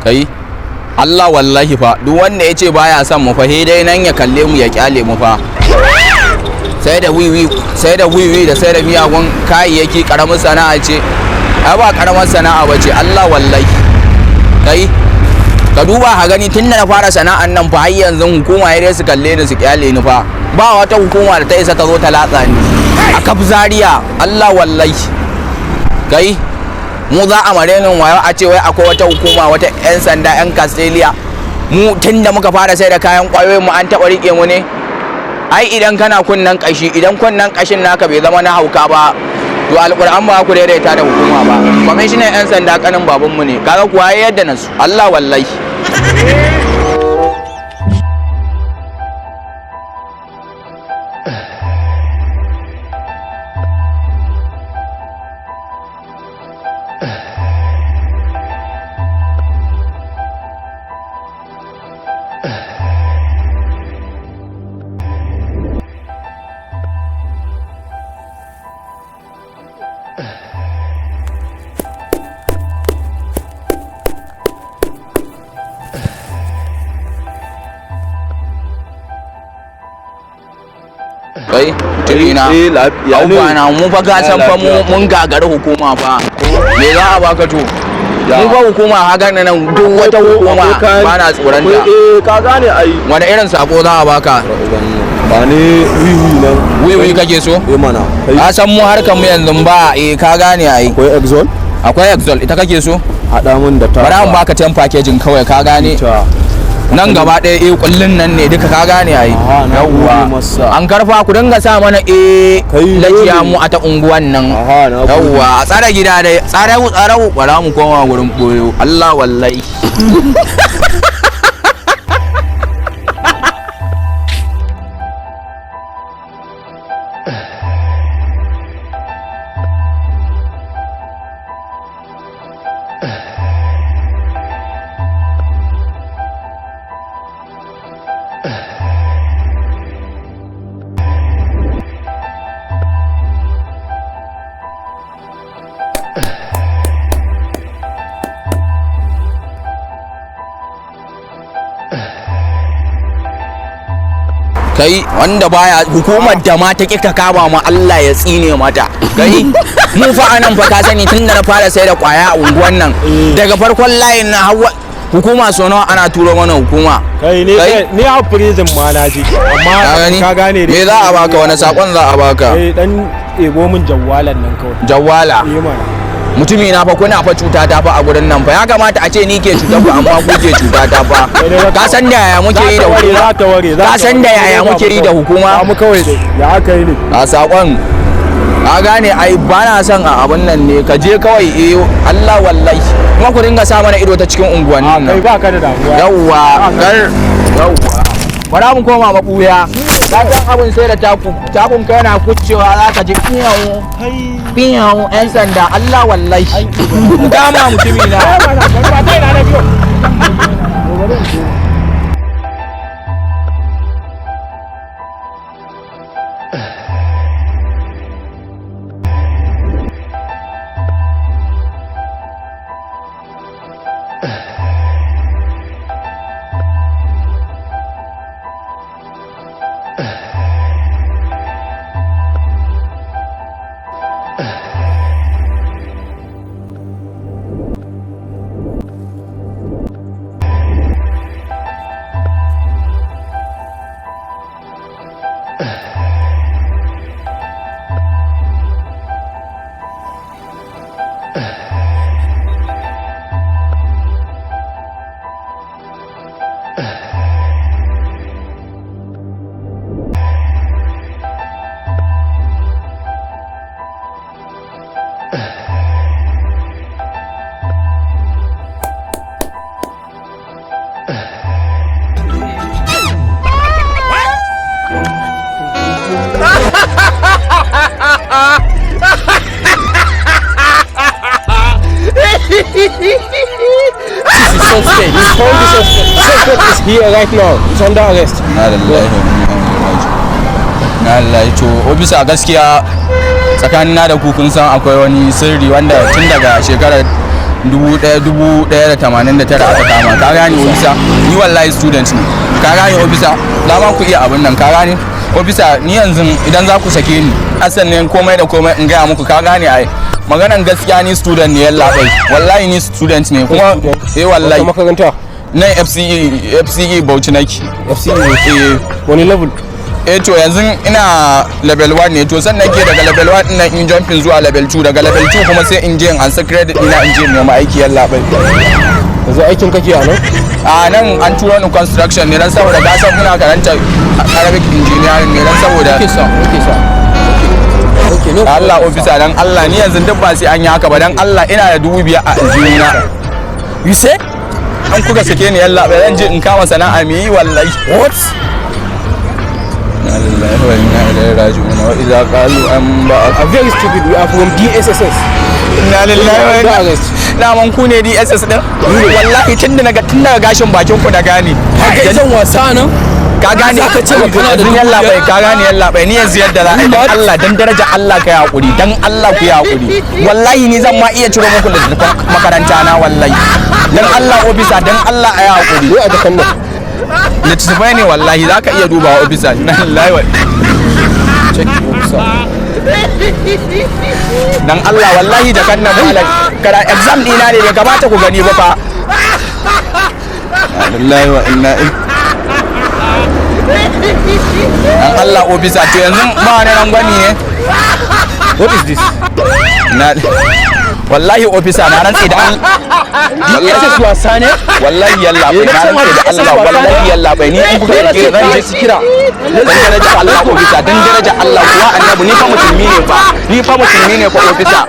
kai Allah wallahi fa duk wanda ya ce baya son mu fa dai nan ya kalle mu ya kyale mu fa sai da wiwi da sai da miyagun kayayyaki karamin sana'a ce ai ba karamar sana'a bace Allah wallahi kai ka duba ha gani tun da na fara sana'an nan fa har yanzu hukuma ya su kalle ni su kyale ni fa ba wata hukuma da ta isa ta zo ta latsa ni a kaf Zaria Allah wallahi kai mu za a mare ni wayo a ce wai akwai wata hukuma wata yan sanda yan Castelia mu tun da muka fara sai da kayan kwayoyin mu an taba rike mu ne ai idan kana kunnan kashi idan kunnan kashin naka bai zama na hauka ba to alƙur'an ba ku daidaita da hukuma ba kwamishinan yan sanda kanin babanmu ne kaga kuwa yadda nasu Allah wallahi kai turina abubuwa mu fa gasan fa mun gagari hukuma fa me za a baka to mu fa hukuma haka nan duk wata hukuma ba na tsoron ta ka gane ai wani irin sako za a baka ba ne wiwi kake so mana ka san mu harkar mu yanzu ba ka gane ai akwai exol ita kake so hada mun da ta bari an baka 10 packaging kawai ka gane nan gaba ɗaya kullun nan ne duka ka gane ai yawwa an karfa ku dinga sa mana lajiya mu a ta unguwan nan yawwa a tsara gida dai tsara bara mu koma gurin boyo Allah wallahi kai wanda baya hukumar da ma ta kika kama ma Allah ya tsine mata kai mu fa anan fa ka sani tunda na fara sai da kwaya a unguwan nan daga farkon layin na hawa hukuma so nawa ana turo mana hukuma kai ni a prison ma na ji amma ka gane me za a baka wani sakon za a baka dan ebo min jawwalan nan kawai jawwala mutumi na fa kuna fa cuta ta fa a gurin nan fa ya kamata a ce ni ke cuta ku amma ku ke cuta ta fa ka san da yaya muke yi da hukuma ka san da yaya muke yi da hukuma mu kawai dai ya aka yi ne a sakon ka gane ai ba na son a abun nan ne ka je kawai Allah wallahi kuma ku dinga sa mana ido ta cikin unguwannin nan kai ba ka da damuwa yawwa bara mu koma mabuya ka san abun sai da takun kai na kucewa za ka ji biyan yan sanda Allah wallahi dama mutumi na suspect. He's found the suspect. Suspect is here right now. He's under arrest. Na lallai to obisa gaskiya tsakanin na da ku kun san akwai wani sirri wanda tun daga shekarar 1,189 aka kama, ka gane ofisa? Ni wallahi student ne, ka gane ofisa? Dama ku iya abin nan, ka gane ofisa? Ni yanzu idan za ku sake ni asan ne komai da komai in gaya muku, ka gane ai maganan gaskiya ni student ne yalla bai, wallahi ni student ne kuma wallahi makaranta nan FCE Bauchi nake. FCE wani level? To yanzu ina level 1 ne, to sannan ke daga level 1 din nan in jumping zuwa level 2, daga level 2 kuma sai in je in ansa credit ina in je nema aiki yalla bai. Yanzu aikin kake a nan? A nan an turo ni construction ne dan saboda gasan muna karanta Arabic engineering ne dan saboda Okay, no. Allah officer dan Allah ni yanzu duk ba sai an yi haka ba dan Allah ina da 5,000 a aljihuna. You say? An kuka sake ni yalla bai zan je in kama sana'a mi wallahi. What? Allahu wa inna ilaihi raji'un wa idza qalu an ba I'm very stupid. We are from DSSS. inna lillahi wa inna ilaihi raji'un. Ku ne DSS din? Wallahi tun daga gashin bakin ku na gane. Haka zan wasa nan? Ka gane aka ce ba kana da yalla bai, ka gane yalla bai, ni yanzu yadda za a yi dan Allah dan daraja Allah ka hakuri, dan Allah ku hakuri. Wallahi ni zan ma iya ciro muku littafin makaranta na wallahi. Dan Allah ofisa, dan Allah ayi hakuri. Wai a dakan nan. Littafai ne wallahi zaka iya dubawa ofisa. Wallahi Check officer. dan Allah wallahi da kan nan malam kara exam dina ne bai kamata ku gani ba fa. Wallahi wa inna dan Allah ofisa, to yanzu ba wani rangwani ne. What is this? Wallahi ofisa na rantsi da DSS wasa ne? wallahi yalla bai na rantsi da Allah, wallahi yalla bai ni in kuka rike zan je su kira dan daraja Allah ofisa, dan daraja Allah kuwa annabi ni fa musulmi ne fa ofisa.